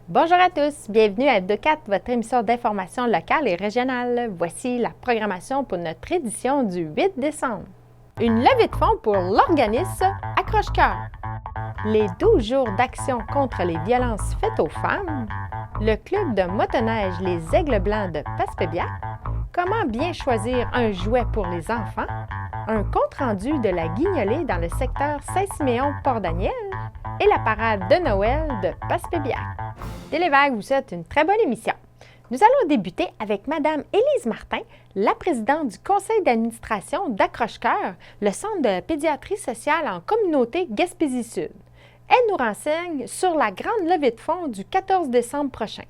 Bonjour à tous, bienvenue à 2-4, votre émission d'information locale et régionale. Voici la programmation pour notre édition du 8 décembre. Une levée de fonds pour l'organisme Accroche-Cœur. Les 12 jours d'action contre les violences faites aux femmes. Le club de motoneige Les Aigles Blancs de Passepébiac. Comment bien choisir un jouet pour les enfants. Un compte-rendu de la guignolée dans le secteur Saint-Siméon-Port-Daniel et la parade de Noël de Passepébiac. Télévague vous souhaite une très bonne émission. Nous allons débuter avec Mme Élise Martin, la présidente du conseil d'administration d'Accroche-Cœur, le centre de pédiatrie sociale en communauté Gaspésie-Sud. Elle nous renseigne sur la grande levée de fonds du 14 décembre prochain.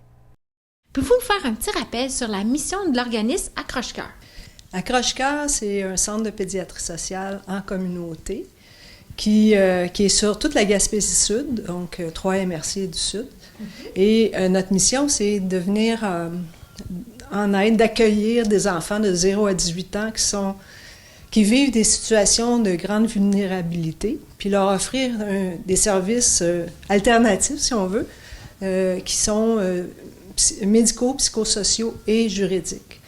Pouvez-vous nous faire un petit rappel sur la mission de l'organisme Accroche-Cœur? Accroche-Cœur, c'est un centre de pédiatrie sociale en communauté qui est sur toute la Gaspésie-Sud, donc 3 MRC du Sud. Et notre mission, c'est de venir en aide, d'accueillir des enfants de 0 à 18 ans qui vivent des situations de grande vulnérabilité, puis leur offrir des services alternatifs, si on veut, qui sont médicaux, psychosociaux et juridiques.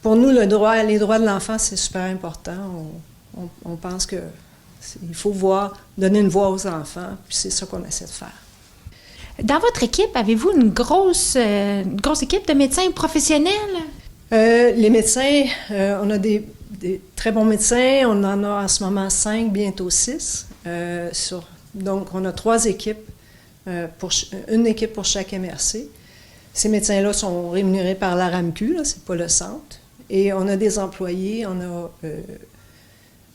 Pour nous, les droits de l'enfant, c'est super important. On pense qu'il faut donner une voix aux enfants, puis c'est ça qu'on essaie de faire. Dans votre équipe, avez-vous une grosse équipe de médecins professionnels? Les médecins, on a des très bons médecins. On en a en ce moment 5, bientôt 6. Donc, on a 3 équipes, une équipe pour chaque MRC. Ces médecins-là sont rémunérés par la RAMQ, c'est pas le centre. Et on a des employés, on a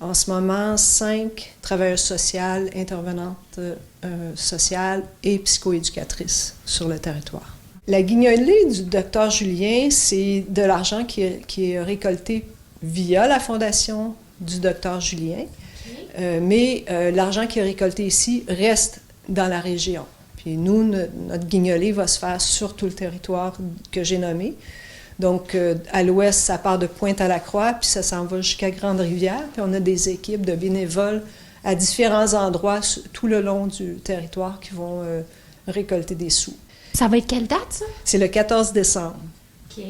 en ce moment 5 travailleuses sociales, intervenantes sociales et psychoéducatrices sur le territoire. La guignolée du docteur Julien, c'est de l'argent qui est récolté via la fondation du docteur Julien, mais l'argent qui est récolté ici reste dans la région. Puis nous, notre guignolée va se faire sur tout le territoire que j'ai nommé. Donc, à l'ouest, ça part de Pointe-à-la-Croix, puis ça s'en va jusqu'à Grande-Rivière. Puis on a des équipes de bénévoles à différents endroits tout le long du territoire qui vont récolter des sous. Ça va être quelle date, ça? C'est le 14 décembre. OK.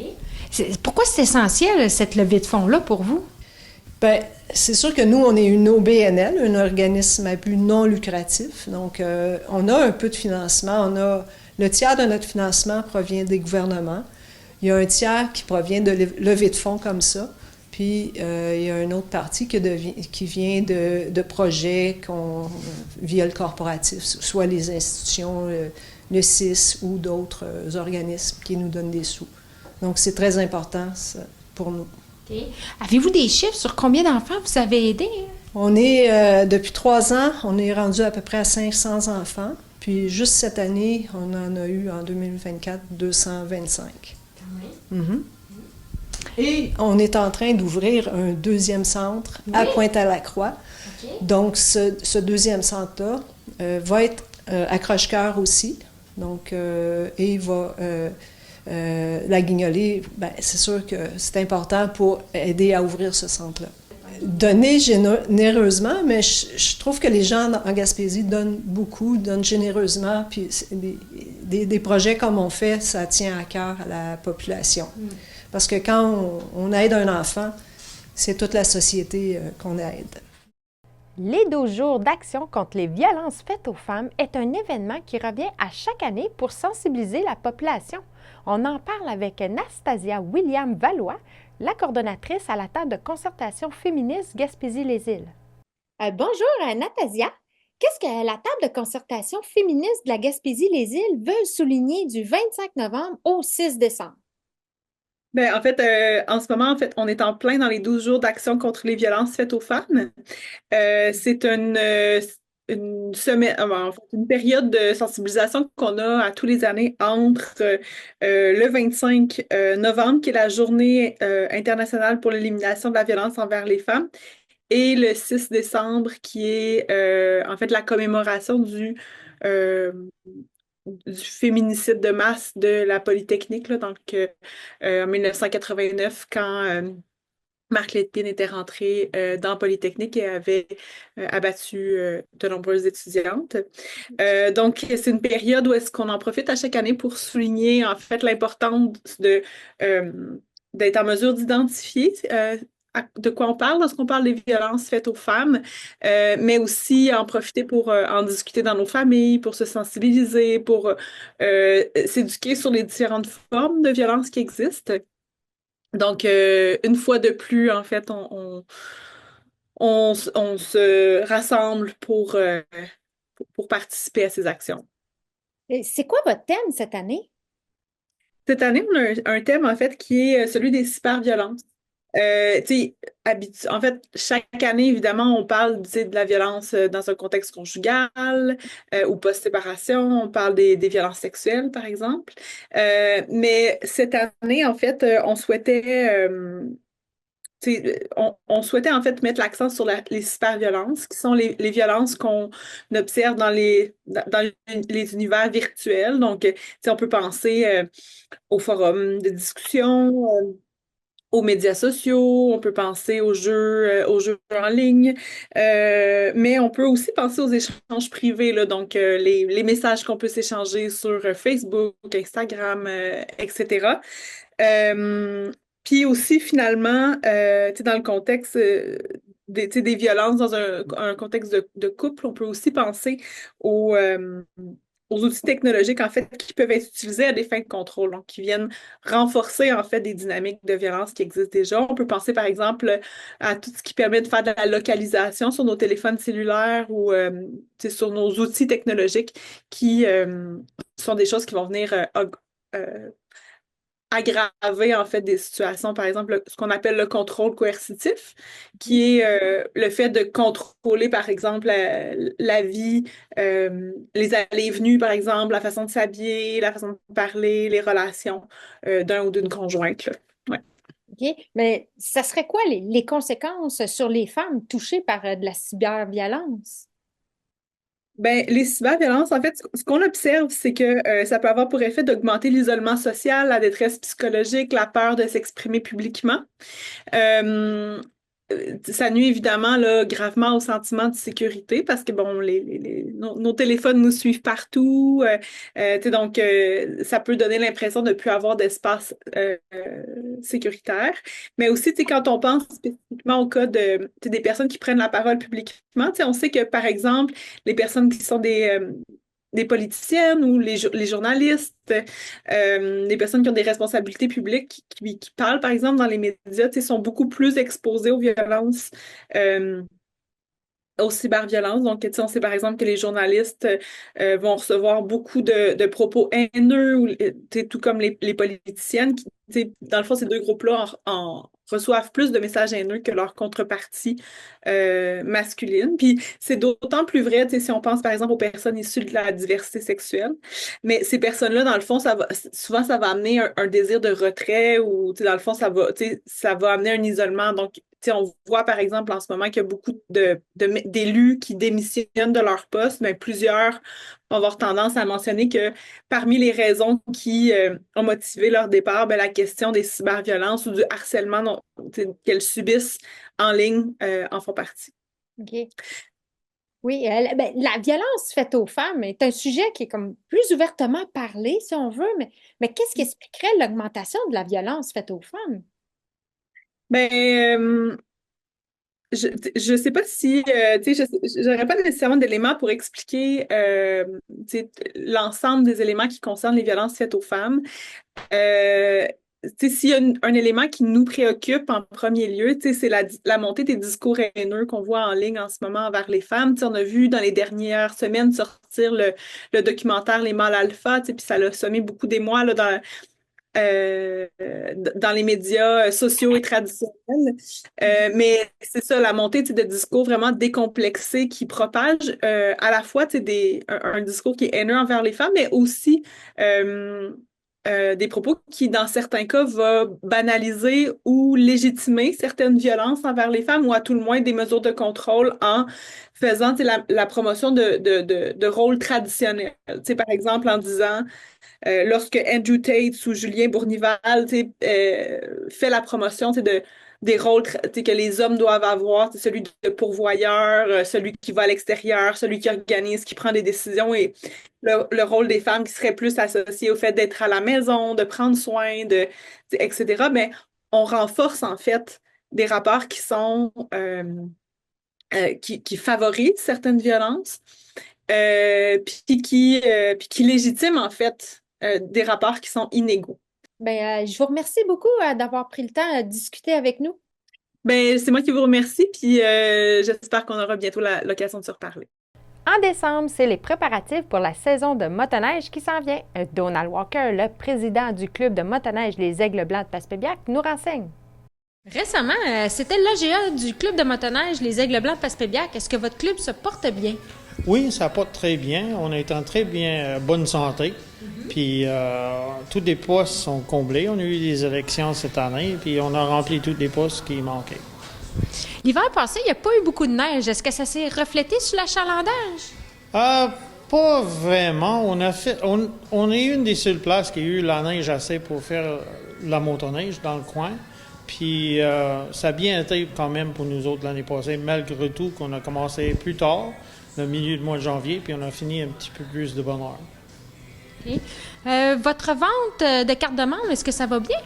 Pourquoi c'est essentiel, cette levée de fonds-là, pour vous? Bien, c'est sûr que nous, on est une OBNL, un organisme à but non lucratif. Donc, on a un peu de financement. Le tiers de notre financement provient des gouvernements. Il y a un tiers qui provient de levées de fonds comme ça. Puis, il y a une autre partie qui vient de projets via le corporatif, soit les institutions, le CIS ou d'autres organismes qui nous donnent des sous. Donc, c'est très important ça, pour nous. OK. Avez-vous des chiffres sur combien d'enfants vous avez aidé? On est, depuis 3 ans, on est rendu à peu près à 500 enfants. Puis, juste cette année, on en a eu en 2024 225. Oui. Mm-hmm. Et on est en train d'ouvrir un deuxième centre à Pointe-à-la-Croix. Okay. Donc, ce deuxième centre-là va être Accroche-Cœur aussi. Donc, et la guignolée, ben, c'est sûr que c'est important pour aider à ouvrir ce centre-là. Donner généreusement, mais je trouve que les gens en Gaspésie donnent beaucoup, donnent généreusement, puis des projets comme on fait, ça tient à cœur à la population. Parce que quand on aide un enfant, c'est toute la société qu'on aide. Les 12 jours d'action contre les violences faites aux femmes est un événement qui revient à chaque année pour sensibiliser la population. On en parle avec Nastasia William-Valois, la coordonnatrice à la table de concertation féministe Gaspésie-les-Îles. Bonjour, Nastasia. Qu'est-ce que la table de concertation féministe de la Gaspésie-les-Îles veut souligner du 25 novembre au 6 décembre? En fait, en ce moment, en fait, on est en plein dans les 12 jours d'action contre les violences faites aux femmes. C'est une semaine, en fait, une période de sensibilisation qu'on a à tous les années entre le 25 novembre, qui est la journée internationale pour l'élimination de la violence envers les femmes, et le 6 décembre, qui est en fait la commémoration du féminicide de masse de la Polytechnique, là, donc en 1989, quand Marc Lépine était rentré dans Polytechnique et avait abattu de nombreuses étudiantes. Donc, c'est une période où est-ce qu'on en profite à chaque année pour souligner en fait l'importance euh, d'être en mesure d'identifier de quoi on parle lorsqu'on parle des violences faites aux femmes, mais aussi en profiter pour en discuter dans nos familles, pour se sensibiliser, pour s'éduquer sur les différentes formes de violences qui existent. Donc, une fois de plus, en fait, on se rassemble pour participer à ces actions. Et c'est quoi votre thème cette année? Cette année, on a un thème, en fait, qui est celui des cyberviolences. Tu sais, en fait, chaque année, évidemment, on parle, tu sais, de la violence dans un contexte conjugal ou post-séparation. On parle des violences sexuelles, par exemple. Mais cette année, en fait, on souhaitait on souhaitait en fait mettre l'accent sur les cyberviolences, qui sont les violences qu'on observe dans les univers virtuels. Donc, on peut penser aux forums de discussion, aux médias sociaux, on peut penser aux jeux en ligne, mais on peut aussi penser aux échanges privés, là, donc les messages qu'on peut s'échanger sur Facebook, Instagram, etc. Euh, Puis aussi, finalement, tu sais, dans le contexte tu sais, des violences dans un contexte de couple, on peut aussi penser aux, euh, aux outils technologiques, en fait, qui peuvent être utilisés à des fins de contrôle, donc qui viennent renforcer, en fait, des dynamiques de violence qui existent déjà. On peut penser, par exemple, à tout ce qui permet de faire de la localisation sur nos téléphones cellulaires ou tu sais, sur nos outils technologiques qui sont des choses qui vont venir euh, aggraver en fait des situations, par exemple ce qu'on appelle le contrôle coercitif, qui est le fait de contrôler par exemple la vie, les allées et venues par exemple, la façon de s'habiller, la façon de parler, les relations d'un ou d'une conjointe, là. Ouais. OK? Mais ça serait quoi les conséquences sur les femmes touchées par de la cyberviolence? Ben, les cyberviolences, en fait, ce qu'on observe, c'est que ça peut avoir pour effet d'augmenter l'isolement social, la détresse psychologique, la peur de s'exprimer publiquement. Euh, Ça nuit évidemment là, gravement au sentiment de sécurité parce que bon, nos téléphones nous suivent partout. Tu sais, donc, ça peut donner l'impression de ne plus avoir d'espace sécuritaire. Mais aussi, tu sais, quand on pense spécifiquement au cas de, tu sais, des personnes qui prennent la parole publiquement, tu sais, on sait que, par exemple, les personnes qui sont des politiciennes ou les journalistes, les personnes qui ont des responsabilités publiques qui parlent, par exemple, dans les médias, tu sais, sont beaucoup plus exposées aux violences, euh, aux cyberviolences. Donc, tu sais, on sait, par exemple, que les journalistes vont recevoir beaucoup de propos haineux, ou, tu sais, tout comme les politiciennes, qui, tu sais, dans le fond, ces deux groupes-là reçoivent plus de messages haineux que leur contrepartie masculine. Puis c'est d'autant plus vrai, tu sais, si on pense par exemple aux personnes issues de la diversité sexuelle. Mais ces personnes-là, dans le fond, souvent ça va amener un désir de retrait ou, tu sais, dans le fond, tu sais, ça va amener un isolement. Donc, tu sais, on voit par exemple en ce moment qu'il y a beaucoup d'élus qui démissionnent de leur poste, mais plusieurs vont avoir tendance à mentionner que parmi les raisons qui ont motivé leur départ, ben, la question des cyberviolences ou du harcèlement qu'elles subissent en ligne en font partie. OK. Oui, ben, la violence faite aux femmes est un sujet qui est comme plus ouvertement parlé, si on veut, mais qu'est-ce qui expliquerait l'augmentation de la violence faite aux femmes? Ben, je sais pas si, tu sais, j'aurais pas nécessairement d'éléments pour expliquer, tu sais, l'ensemble des éléments qui concernent les violences faites aux femmes. Euh, Tu sais, s'il y a un élément qui nous préoccupe en premier lieu, tu sais, c'est la montée des discours haineux qu'on voit en ligne en ce moment envers les femmes. Tu sais, on a vu dans les dernières semaines sortir le documentaire Les mâles alpha, tu sais, puis ça a semé beaucoup d'émoi là, dans les médias sociaux et traditionnels. Mais c'est ça, la montée tu sais, de discours vraiment décomplexés qui propagent à la fois tu sais, un discours qui est haineux envers les femmes, mais aussi euh, des propos qui, dans certains cas, va banaliser ou légitimer certaines violences envers les femmes ou à tout le moins des mesures de contrôle en faisant tu sais, la promotion de rôles traditionnels. Tu sais, par exemple, en disant lorsque Andrew Tate ou Julien Bournival fait la promotion tu sais, des rôles tu sais, que les hommes doivent avoir, c'est celui de pourvoyeur, celui qui va à l'extérieur, celui qui organise, qui prend des décisions et le rôle des femmes qui serait plus associé au fait d'être à la maison, de prendre soin, etc. Mais on renforce en fait des rapports qui sont qui favorisent certaines violences, puis qui légitiment en fait des rapports qui sont inégaux. Ben, je vous remercie beaucoup d'avoir pris le temps de discuter avec nous. Ben, c'est moi qui vous remercie, puis j'espère qu'on aura bientôt l'occasion de se reparler. En décembre, c'est les préparatifs pour la saison de motoneige qui s'en vient. Donald Walker, le président du club de motoneige Les Aigles Blancs de Passepébiac, nous renseigne. Récemment, c'était l'AGA du club de motoneige Les Aigles Blancs de Passepébiac. Est-ce que votre club se porte bien? Oui, ça porte très bien. On est en très bien bonne santé. Puis tous les postes sont comblés. On a eu des élections cette année, puis on a rempli tous les postes qui manquaient. L'hiver passé, il n'y a pas eu beaucoup de neige. Est-ce que ça s'est reflété sur l'achalandage? Pas vraiment. On est une des seules places qui a eu la neige assez pour faire la motoneige dans le coin. Puis ça a bien été quand même pour nous autres l'année passée, malgré tout qu'on a commencé plus tard, le milieu du mois de janvier, puis on a fini un petit peu plus de bonne heure. Okay. Votre vente de cartes de membre, est-ce que ça va bien?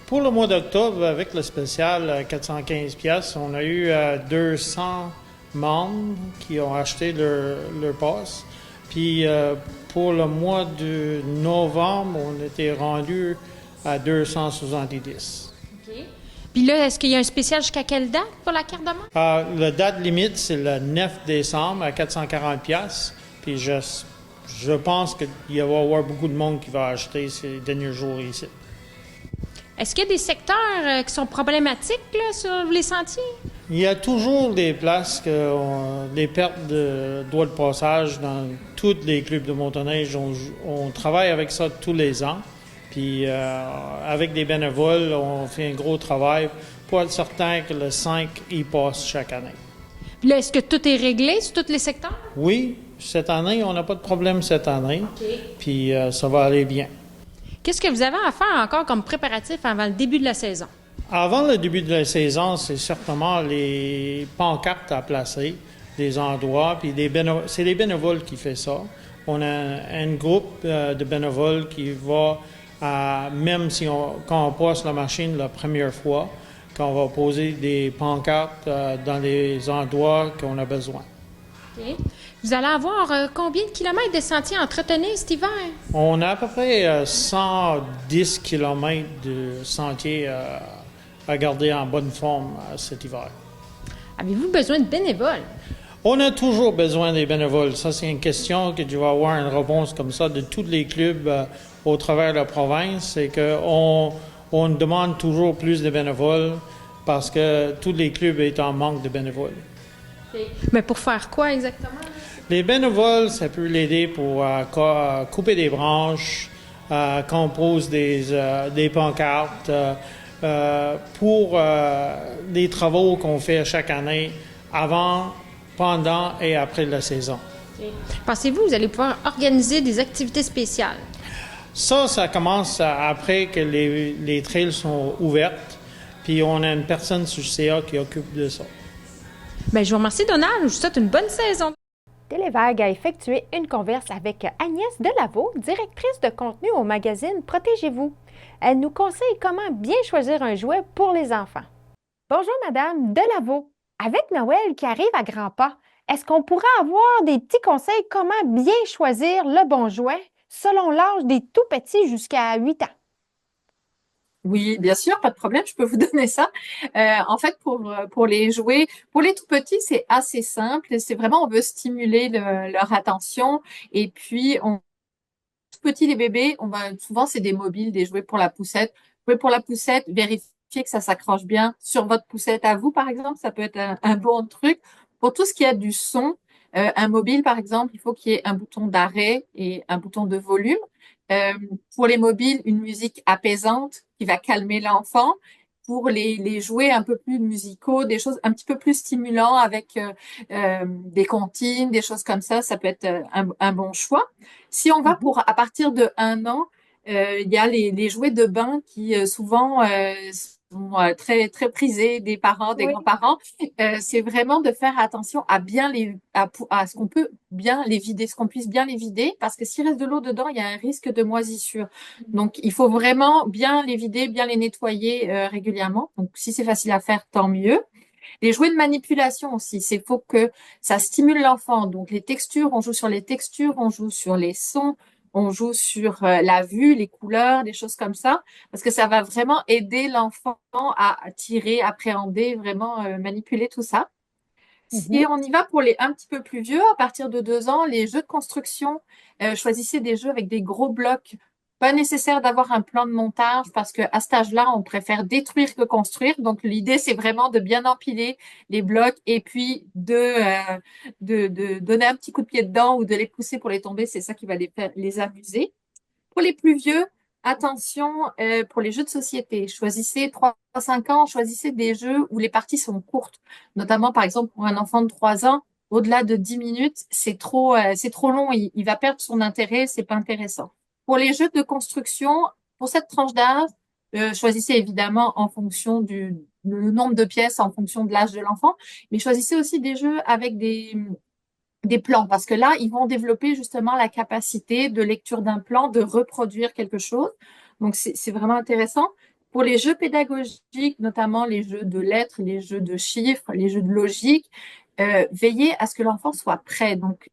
Pour le mois d'octobre, avec le spécial à 415 pièces, on a eu 200 membres qui ont acheté leur passe. Puis pour le mois de novembre, on était rendu à 270. OK. Puis là, est-ce qu'il y a un spécial jusqu'à quelle date pour la carte de membre? La date limite, c'est le 9 décembre à 440 pièces. Puis je pense qu'il va y avoir beaucoup de monde qui va acheter ces derniers jours ici. Est-ce qu'il y a des secteurs qui sont problématiques là, sur les sentiers? Il y a toujours des places que des pertes de droits de passage dans tous les clubs de motoneige. On travaille avec ça tous les ans. Puis avec des bénévoles, on fait un gros travail pour être certain que le 5 y passe chaque année. Puis là, est-ce que tout est réglé sur tous les secteurs? Oui, cette année, on n'a pas de problème cette année. OK. Puis ça va aller bien. Qu'est-ce que vous avez à faire encore comme préparatif avant le début de la saison? Avant le début de la saison, c'est certainement les pancartes à placer, des endroits, puis c'est les bénévoles qui font ça. On a un groupe de bénévoles qui va, même si quand on passe la machine la première fois, qu'on va poser des pancartes dans les endroits qu'on a besoin. OK. Vous allez avoir combien de kilomètres de sentiers à entretenir cet hiver? On a à peu près 110 kilomètres de sentiers à garder en bonne forme cet hiver. Avez-vous besoin de bénévoles? On a toujours besoin des bénévoles. Ça, c'est une question que tu vas avoir une réponse comme ça de tous les clubs au travers de la province. C'est qu'on demande toujours plus de bénévoles parce que tous les clubs sont en manque de bénévoles. Okay. Mais pour faire quoi exactement? Les bénévoles, ça peut l'aider pour couper des branches, composer des pancartes, pour des travaux qu'on fait chaque année avant, pendant et après la saison. Okay. Pensez-vous que vous allez pouvoir organiser des activités spéciales? Ça commence après que les trails sont ouvertes, puis on a une personne sur le CA qui occupe de ça. Bien, je vous remercie, Donald. Je vous souhaite une bonne saison. Télévague a effectué une converse avec Agnès Delaveau, directrice de contenu au magazine Protégez-vous. Elle nous conseille comment bien choisir un jouet pour les enfants. Bonjour, Madame Delaveau. Avec Noël qui arrive à grands pas, est-ce qu'on pourrait avoir des petits conseils comment bien choisir le bon jouet selon l'âge des tout petits jusqu'à 8 ans? Oui, bien sûr, pas de problème, je peux vous donner ça. En fait, pour les jouets, pour les tout petits, c'est assez simple. C'est vraiment, on veut stimuler leur attention. Et puis, tout petits, les bébés, souvent, c'est des mobiles, des jouets pour la poussette. Jouets pour la poussette, vérifiez que ça s'accroche bien sur votre poussette à vous, par exemple. Ça peut être un bon truc. Pour tout ce qui a du son, un mobile, par exemple, il faut qu'il y ait un bouton d'arrêt et un bouton de volume. Pour les mobiles, une musique apaisante qui va calmer l'enfant. Pour les jouets un peu plus musicaux, des choses un petit peu plus stimulants avec des comptines, des choses comme ça peut être un bon choix. Si on va à partir de 1 an, il y a les jouets de bain qui souvent sont très très prisés des parents, des Oui. grands-parents, c'est vraiment de faire attention à bien à ce qu'on peut bien les vider, ce qu'on puisse bien les vider, parce que s'il reste de l'eau dedans, il y a un risque de moisissure. Donc il faut vraiment bien les vider, bien les nettoyer régulièrement. Donc si c'est facile à faire, tant mieux. Les jouets de manipulation aussi, c'est faut que ça stimule l'enfant. Donc les textures, on joue sur les textures, on joue sur les sons, on joue sur la vue, les couleurs, des choses comme ça, parce que ça va vraiment aider l'enfant à tirer, appréhender, vraiment manipuler tout ça. Mhm. Si on y va pour les un petit peu plus vieux, à partir de 2 ans, les jeux de construction, choisissez des jeux avec des gros blocs. Pas nécessaire d'avoir un plan de montage parce que à cet âge-là, on préfère détruire que construire. Donc l'idée, c'est vraiment de bien empiler les blocs et puis de donner un petit coup de pied dedans ou de les pousser pour les tomber. C'est ça qui va les amuser. Pour les plus vieux, attention, pour les jeux de société, choisissez 3 à 5 ans, choisissez des jeux où les parties sont courtes. Notamment, par exemple, pour un enfant de 3 ans, au-delà de 10 minutes, c'est trop long, il va perdre son intérêt, c'est pas intéressant. Pour les jeux de construction, pour cette tranche d'âge, choisissez évidemment en fonction le nombre de pièces, en fonction de l'âge de l'enfant, mais choisissez aussi des jeux avec des plans, parce que là, ils vont développer justement la capacité de lecture d'un plan, de reproduire quelque chose. Donc, c'est vraiment intéressant. Pour les jeux pédagogiques, notamment les jeux de lettres, les jeux de chiffres, les jeux de logique, veillez à ce que l'enfant soit prêt. Donc,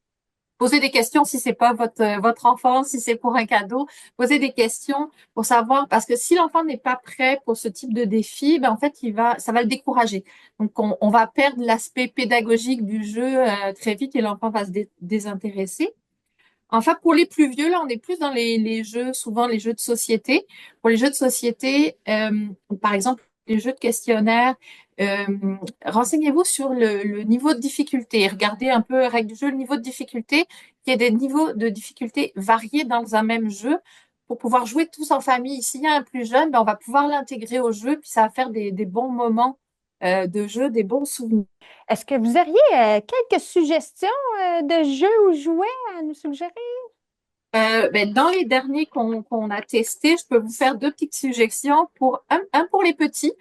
posez des questions si c'est pas votre enfant, si c'est pour un cadeau. Posez des questions pour savoir, parce que si l'enfant n'est pas prêt pour ce type de défi, ben en fait, ça va le décourager. Donc, on va perdre l'aspect pédagogique du jeu très vite et l'enfant va se désintéresser. Enfin, pour les plus vieux, là, on est plus dans les jeux, souvent les jeux de société. Pour les jeux de société, par exemple, les jeux de questionnaire, euh, renseignez-vous sur le niveau de difficulté. Regardez un peu, règle du jeu, le niveau de difficulté, qu'il y ait des niveaux de difficulté variés dans un même jeu pour pouvoir jouer tous en famille. S'il y a un plus jeune, ben, on va pouvoir l'intégrer au jeu, puis ça va faire des bons moments de jeu, des bons souvenirs. Est-ce que vous auriez quelques suggestions de jeux ou jouets à nous suggérer? Ben, dans les derniers qu'on a testés, je peux vous faire deux petites suggestions. Un pour les petits,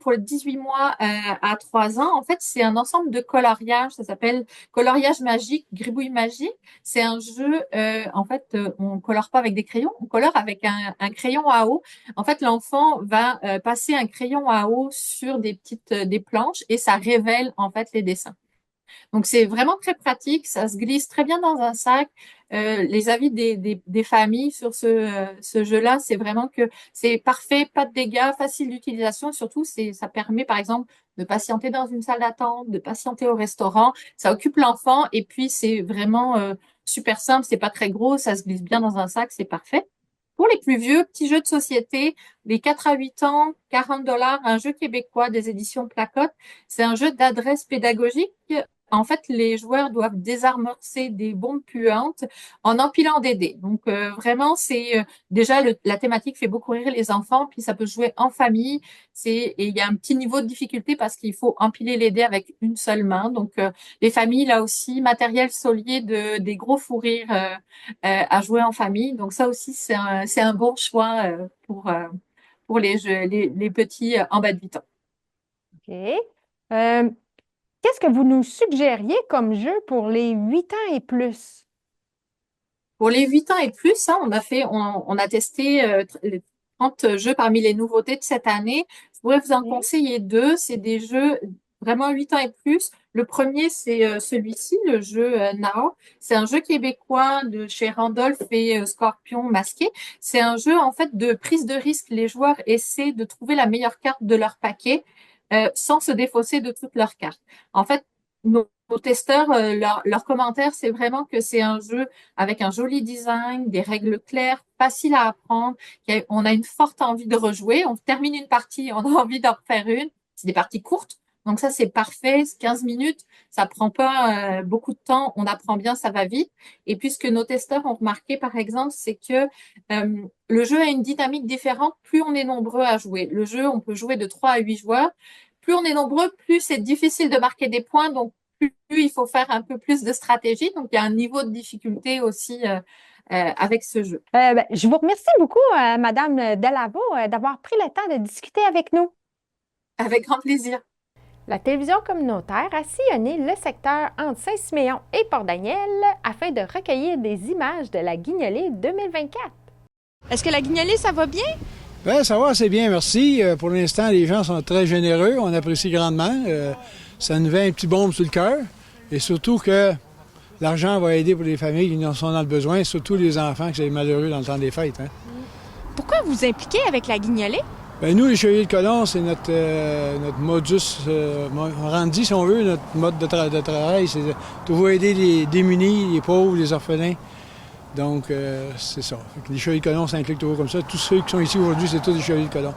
pour les 18 mois à 3 ans. En fait, c'est un ensemble de coloriage. Ça s'appelle coloriage magique, gribouille magique. C'est un jeu, en fait, on colore pas avec des crayons, on colore avec un crayon à eau. En fait, l'enfant va passer un crayon à eau sur des planches et ça révèle en fait les dessins. Donc, c'est vraiment très pratique. Ça se glisse très bien dans un sac. Les avis des familles sur ce jeu-là, c'est vraiment que c'est parfait, pas de dégâts, facile d'utilisation. Surtout, ça permet, par exemple, de patienter dans une salle d'attente, de patienter au restaurant. Ça occupe l'enfant et puis c'est vraiment super simple. C'est pas très gros. Ça se glisse bien dans un sac. C'est parfait. Pour les plus vieux, petits jeux de société, les 4 à 8 ans, 40 $, un jeu québécois des éditions Placotte. C'est un jeu d'adresse pédagogique. En fait, les joueurs doivent désamorcer des bombes puantes en empilant des dés. Donc, vraiment, c'est déjà la thématique fait beaucoup rire les enfants, puis ça peut se jouer en famille. Et il y a un petit niveau de difficulté parce qu'il faut empiler les dés avec une seule main. Donc, les familles, là aussi, matériel solier des gros fous rires à jouer en famille. Donc, ça aussi, c'est un bon choix pour les jeux, les petits en bas de 8 ans. OK. Euh, Qu'est-ce que vous nous suggériez comme jeu pour les 8 ans et plus? Pour les 8 ans et plus, hein, on a testé les 30 jeux parmi les nouveautés de cette année. Je pourrais vous en OK. conseiller deux. C'est des jeux vraiment 8 ans et plus. Le premier, c'est celui-ci, le jeu Now. C'est un jeu québécois de chez Randolph et Scorpion Masqué. C'est un jeu en fait de prise de risque. Les joueurs essaient de trouver la meilleure carte de leur paquet sans se défausser de toutes leurs cartes. En fait, nos testeurs, leur commentaire, c'est vraiment que c'est un jeu avec un joli design, des règles claires, facile à apprendre. On a une forte envie de rejouer. On termine une partie, on a envie d'en refaire une. C'est des parties courtes. Donc ça, c'est parfait. 15 minutes, ça prend pas beaucoup de temps. On apprend bien, ça va vite. Et puis, ce que nos testeurs ont remarqué, par exemple, c'est que le jeu a une dynamique différente plus on est nombreux à jouer. Le jeu, on peut jouer de 3 à 8 joueurs. Plus on est nombreux, plus c'est difficile de marquer des points. Donc, plus il faut faire un peu plus de stratégie. Donc, il y a un niveau de difficulté aussi avec ce jeu. Je vous remercie beaucoup, Madame Delavo, d'avoir pris le temps de discuter avec nous. Avec grand plaisir. La télévision communautaire a sillonné le secteur entre Saint-Siméon et Port-Daniel afin de recueillir des images de la Guignolée 2024. Est-ce que la Guignolée, ça va bien? Bien, ça va assez bien, merci. Pour l'instant, les gens sont très généreux, on apprécie grandement. Ça nous fait un petit baume sur le cœur. Et surtout que l'argent va aider pour les familles qui en sont dans le besoin, surtout les enfants qui sont malheureux dans le temps des fêtes. Hein. Pourquoi vous vous impliquez avec la Guignolée? Bien, nous, les Chevaliers de Colomb, c'est notre modus orandi, si on veut, notre mode de travail. C'est de toujours aider les démunis, les pauvres, les orphelins. Donc, c'est ça. Les Chevaliers de Colomb s'impliquent toujours comme ça. Tous ceux qui sont ici aujourd'hui, c'est tous les Chevaliers de Colomb.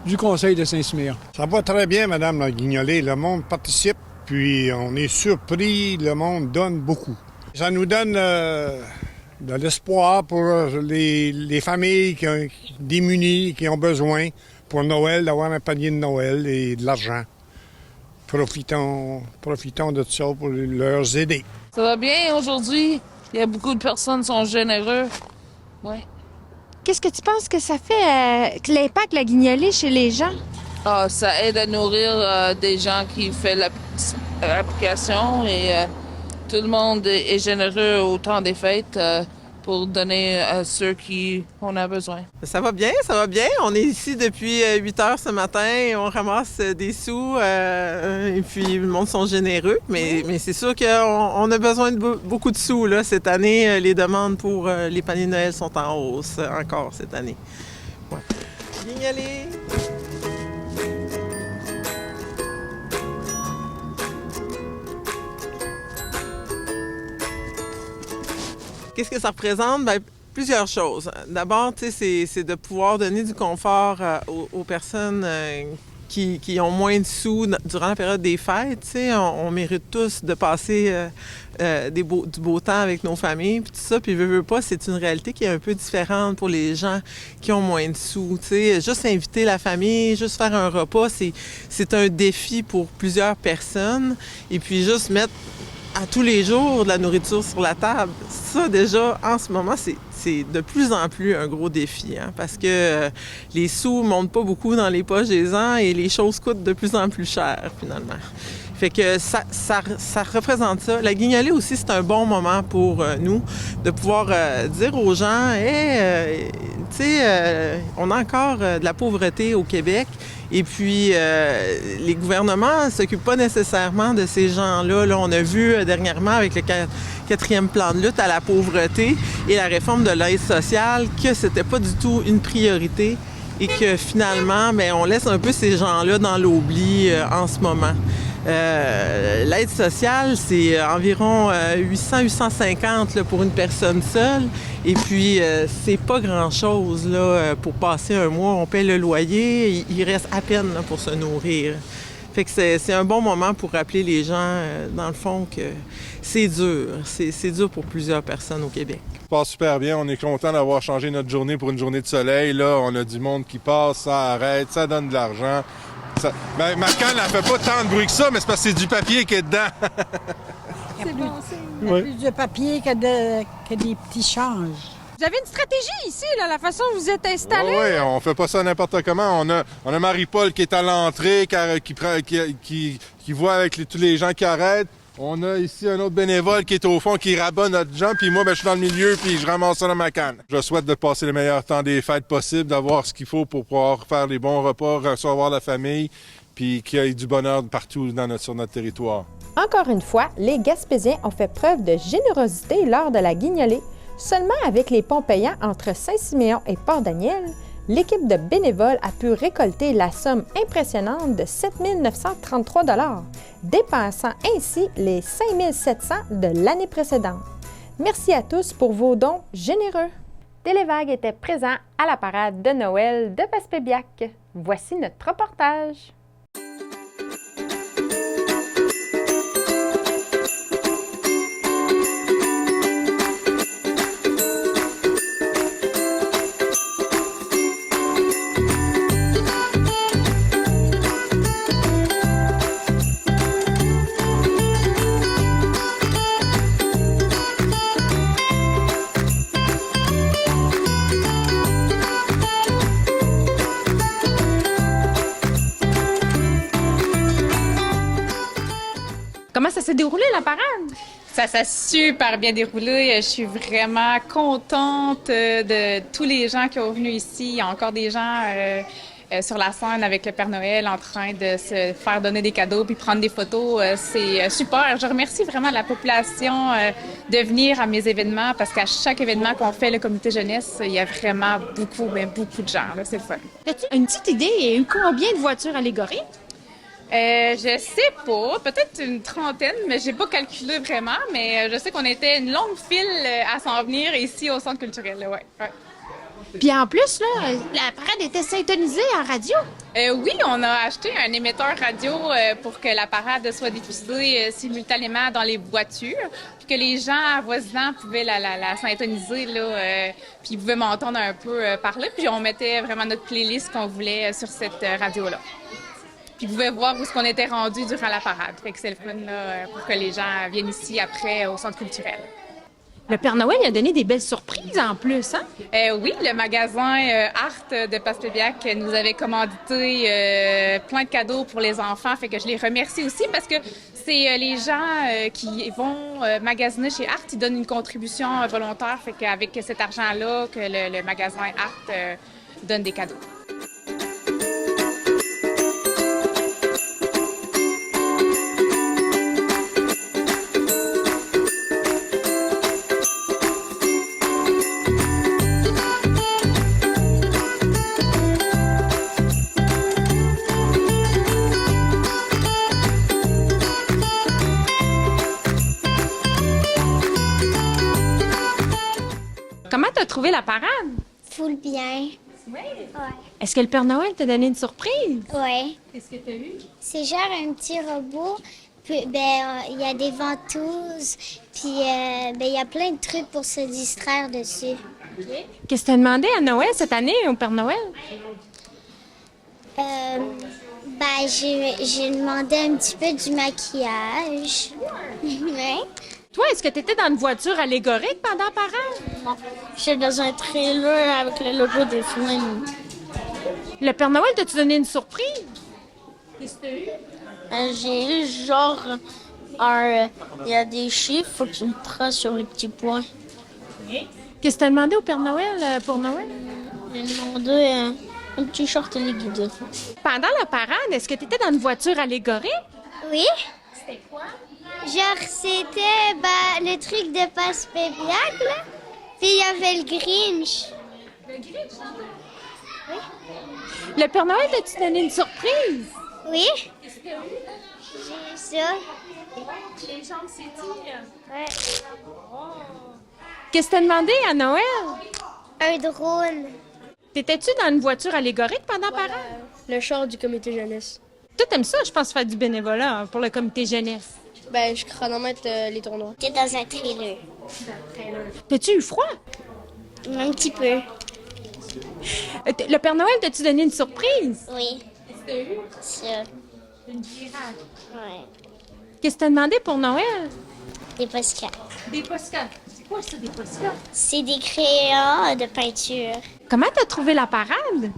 Du Conseil de Saint-Siméon. Ça va très bien, Madame la Guignolée. Le monde participe, puis on est surpris. Le monde donne beaucoup. Ça nous donne de l'espoir pour les familles démunies qui ont besoin pour Noël, d'avoir un panier de Noël et de l'argent. Profitons de ça pour leur aider. Ça va bien aujourd'hui. Il y a beaucoup de personnes qui sont généreuses. Ouais. Qu'est-ce que tu penses que ça fait, l'impact de la Guignolée chez les gens? Ah, ça aide à nourrir des gens qui font l'application et tout le monde est généreux au temps des fêtes pour donner à ceux qui en ont besoin. Ça va bien, ça va bien. On est ici depuis 8 heures ce matin. On ramasse des sous et puis le monde sont généreux. Mais c'est sûr qu'on a besoin de beaucoup de sous. Là. Cette année, les demandes pour les paniers de Noël sont en hausse encore cette année. Ouais. Guignolée! Qu'est-ce que ça représente? Bien, plusieurs choses. D'abord, c'est de pouvoir donner du confort aux personnes qui ont moins de sous durant la période des fêtes. On mérite tous de passer du beau temps avec nos familles, puis tout ça. Puis veux pas, c'est une réalité qui est un peu différente pour les gens qui ont moins de sous. Juste inviter la famille, juste faire un repas, c'est un défi pour plusieurs personnes. Et puis juste mettre à tous les jours de la nourriture sur la table, ça déjà, en ce moment, c'est de plus en plus un gros défi, hein, parce que les sous ne montent pas beaucoup dans les poches des gens et les choses coûtent de plus en plus cher, finalement. Fait que ça représente ça. La Guignolée aussi, c'est un bon moment pour nous de pouvoir dire aux gens, hey, tu sais, on a encore de la pauvreté au Québec. Et puis, les gouvernements ne s'occupent pas nécessairement de ces gens-là. Là, on a vu dernièrement avec le 4e plan de lutte à la pauvreté et la réforme de l'aide sociale que c'était pas du tout une priorité et que finalement, bien, on laisse un peu ces gens-là dans l'oubli en ce moment. L'aide sociale, c'est environ 800-850 pour une personne seule. Et puis, c'est pas grand-chose là, pour passer un mois. On paie le loyer, il reste à peine là, pour se nourrir. Fait que c'est un bon moment pour rappeler les gens, dans le fond, que c'est dur. C'est dur pour plusieurs personnes au Québec. Ça passe super bien. On est content d'avoir changé notre journée pour une journée de soleil. Là, on a du monde qui passe, ça arrête, ça donne de l'argent. Ben, ma canne, elle fait pas tant de bruit que ça, mais c'est parce que c'est du papier qui est dedans. C'est bon, il y a plus de papier que des petits changes. Vous avez une stratégie ici, là, la façon dont vous êtes installés? Oui, on fait pas ça n'importe comment. On a Marie-Paul qui est à l'entrée, qui voit avec tous les gens qui arrêtent. On a ici un autre bénévole qui est au fond, qui rabat notre gens, puis moi, ben, je suis dans le milieu, puis je ramasse ça dans ma canne. Je souhaite de passer le meilleur temps des fêtes possible, d'avoir ce qu'il faut pour pouvoir faire les bons repas, recevoir la famille, puis qu'il y ait du bonheur partout sur notre territoire. Encore une fois, les Gaspésiens ont fait preuve de générosité lors de la Guignolée. Seulement avec les ponts payants entre Saint-Siméon et Port-Daniel, l'équipe de bénévoles a pu récolter la somme impressionnante de 7 933 $, dépassant ainsi les 5 700 de l'année précédente. Merci à tous pour vos dons généreux. Télévague était présent à la parade de Noël de Passepébiac. Voici notre reportage. déroulé la parade? Ça s'est super bien déroulé. Je suis vraiment contente de tous les gens qui ont venu ici. Il y a encore des gens sur la scène avec le Père Noël en train de se faire donner des cadeaux puis prendre des photos. C'est super. Je remercie vraiment la population de venir à mes événements parce qu'à chaque événement qu'on fait, le comité jeunesse, il y a vraiment beaucoup de gens. Là. C'est le fun. As-tu une petite idée? Il y a eu combien de voitures allégoriques? Je sais pas, peut-être une trentaine, mais j'ai pas calculé vraiment, mais je sais qu'on était une longue file à s'en venir ici au centre culturel, ouais. Puis en plus, là, la parade était syntonisée en radio. Oui, on a acheté un émetteur radio pour que la parade soit diffusée simultanément dans les voitures, puis que les gens avoisinants pouvaient la syntoniser, là, puis ils pouvaient m'entendre un peu parler, puis on mettait vraiment notre playlist qu'on voulait sur cette radio-là. Puis vous pouvez voir où est-ce qu'on était rendu durant la parade. Fait que c'est le fun là, pour que les gens viennent ici après au centre culturel. Le Père Noël a donné des belles surprises en plus, hein? Oui, le magasin Art de Passepébiac nous avait commandité plein de cadeaux pour les enfants. Fait que je les remercie aussi parce que c'est les gens qui vont magasiner chez Art, ils donnent une contribution volontaire. Fait qu'avec cet argent-là, que le magasin Art donne des cadeaux. Comment t'as trouvé la parade? Full bien. Oui? Ouais. Est-ce que le Père Noël t'a donné une surprise? Oui. Qu'est-ce que t'as eu? C'est genre un petit robot. Puis, il y a des ventouses. Puis, il y a plein de trucs pour se distraire dessus. Qu'est-ce que t'as demandé à Noël cette année, au Père Noël? J'ai demandé un petit peu du maquillage. Oui. Toi, est-ce que tu étais dans une voiture allégorique pendant la parade? Non. J'étais dans un trailer avec le logo des Flames. Le Père Noël t'a-tu donné une surprise? Qu'est-ce que t'as eu? J'ai eu genre il y a des chiffres, faut que tu me traces sur les petits points. Qu'est-ce que t'as demandé au Père Noël pour Noël? J'ai demandé un petit short téléguidé. Pendant la parade, est-ce que tu étais dans une voiture allégorique? Oui. C'était quoi? Genre, c'était le truc de Passepébiac, là. Puis il y avait le Grinch. Le Grinch? Oui. Le Père Noël t'a-tu donné une surprise? Oui. Qu'est-ce que t'as eu? J'ai eu ça. Les jambes s'étirent. Ouais. Qu'est-ce que t'as demandé à Noël? Un drone. T'étais-tu dans une voiture allégorique pendant la parade? Le char du comité jeunesse. Toi, t'aimes ça, je pense, faire du bénévolat pour le comité jeunesse. Je chronomètre les tournois. T'es dans un trailer. T'as-tu eu froid? Un petit peu. Le Père Noël t'a-tu donné une surprise? Oui. Qu'est-ce que t'as eu? Ça. Une virage. Ouais. Qu'est-ce que t'as demandé pour Noël? Des postcards. Des postcards. C'est quoi ça, des postcards? C'est des crayons de peinture. Comment t'as trouvé la parade?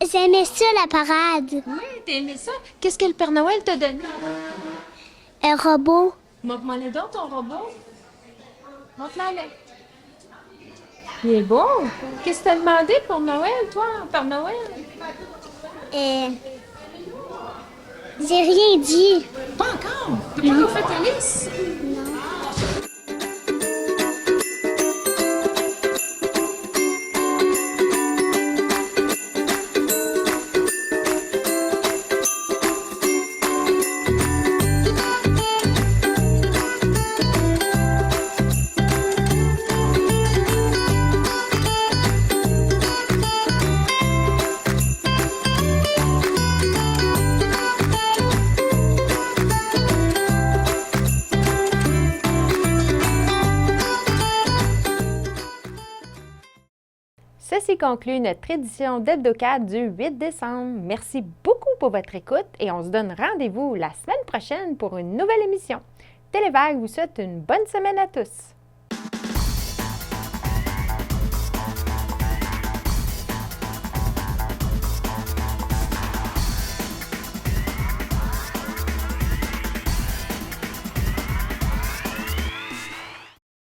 J'aimais ça, la parade. Oui, t'as aimé ça? Qu'est-ce que le Père Noël t'a donné? Un robot. Montre-moi donc ton robot. Montre-le. Il est beau. Qu'est-ce que t'as demandé pour Noël, toi, Père Noël? J'ai rien dit. Pas encore? T'as pas encore fait ta liste? Non. Ceci conclut notre édition d'Hebdo4 du 8 décembre. Merci beaucoup pour votre écoute et on se donne rendez-vous la semaine prochaine pour une nouvelle émission. Télévague vous souhaite une bonne semaine à tous.